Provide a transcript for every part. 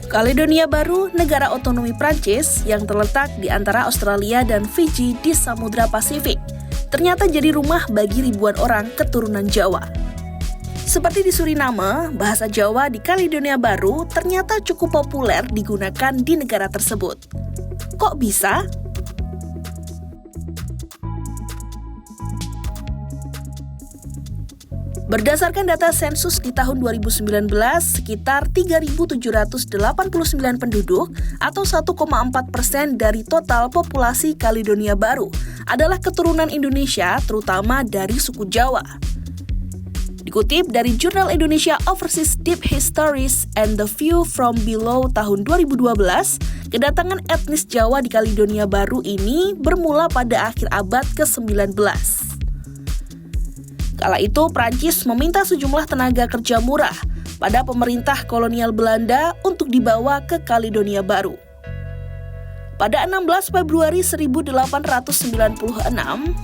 Kaledonia Baru, negara otonomi Prancis yang terletak di antara Australia dan Fiji di Samudra Pasifik, ternyata jadi rumah bagi ribuan orang keturunan Jawa. Seperti di Suriname, bahasa Jawa di Kaledonia Baru ternyata cukup populer digunakan di negara tersebut. Kok bisa? Berdasarkan data sensus di tahun 2019, sekitar 3.789 penduduk atau 1,4% dari total populasi Kaledonia Baru adalah keturunan Indonesia, terutama dari suku Jawa. Dikutip dari Jurnal Indonesia Overseas Deep Histories and the View from Below tahun 2012, kedatangan etnis Jawa di Kaledonia Baru ini bermula pada akhir abad ke-19. Kala itu, Prancis meminta sejumlah tenaga kerja murah pada pemerintah kolonial Belanda untuk dibawa ke Kaledonia Baru. Pada 16 Februari 1896,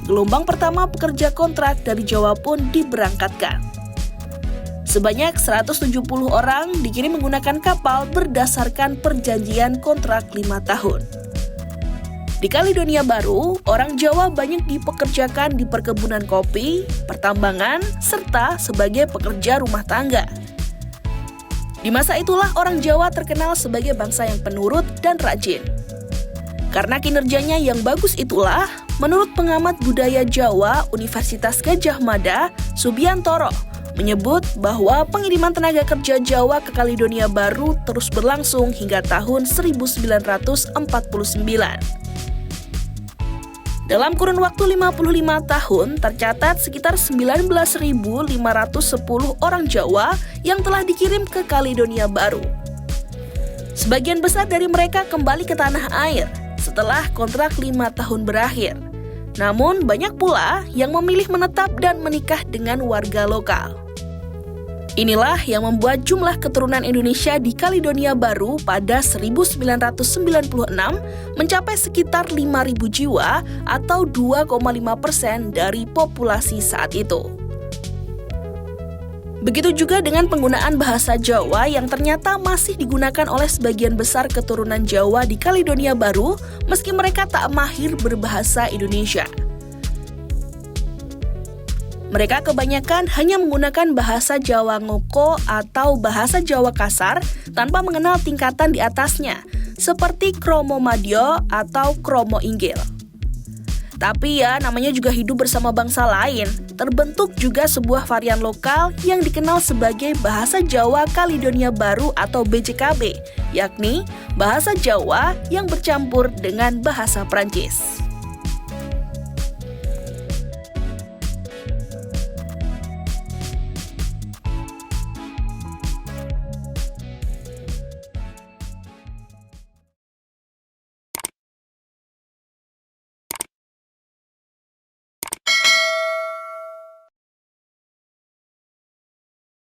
gelombang pertama pekerja kontrak dari Jawa pun diberangkatkan. Sebanyak 170 orang dikirim menggunakan kapal berdasarkan perjanjian kontrak 5 tahun. Di Kaledonia Baru, orang Jawa banyak dipekerjakan di perkebunan kopi, pertambangan, serta sebagai pekerja rumah tangga. Di masa itulah orang Jawa terkenal sebagai bangsa yang penurut dan rajin. Karena kinerjanya yang bagus itulah, menurut pengamat budaya Jawa Universitas Gadjah Mada, Subiantoro, menyebut bahwa pengiriman tenaga kerja Jawa ke Kaledonia Baru terus berlangsung hingga tahun 1949. Dalam kurun waktu 55 tahun, tercatat sekitar 19.510 orang Jawa yang telah dikirim ke Kaledonia Baru. Sebagian besar dari mereka kembali ke tanah air setelah kontrak 5 tahun berakhir. Namun, banyak pula yang memilih menetap dan menikah dengan warga lokal. Inilah yang membuat jumlah keturunan Indonesia di Kaledonia Baru pada 1996 mencapai sekitar 5.000 jiwa atau 2,5% dari populasi saat itu. Begitu juga dengan penggunaan bahasa Jawa yang ternyata masih digunakan oleh sebagian besar keturunan Jawa di Kaledonia Baru meski mereka tak mahir berbahasa Indonesia. Mereka kebanyakan hanya menggunakan bahasa Jawa Ngoko atau bahasa Jawa kasar tanpa mengenal tingkatan di atasnya, seperti Kromo Madya atau Kromo Inggil. Tapi ya, namanya juga hidup bersama bangsa lain. Terbentuk juga sebuah varian lokal yang dikenal sebagai Bahasa Jawa Kaledonia Baru atau BJKB, yakni bahasa Jawa yang bercampur dengan bahasa Prancis.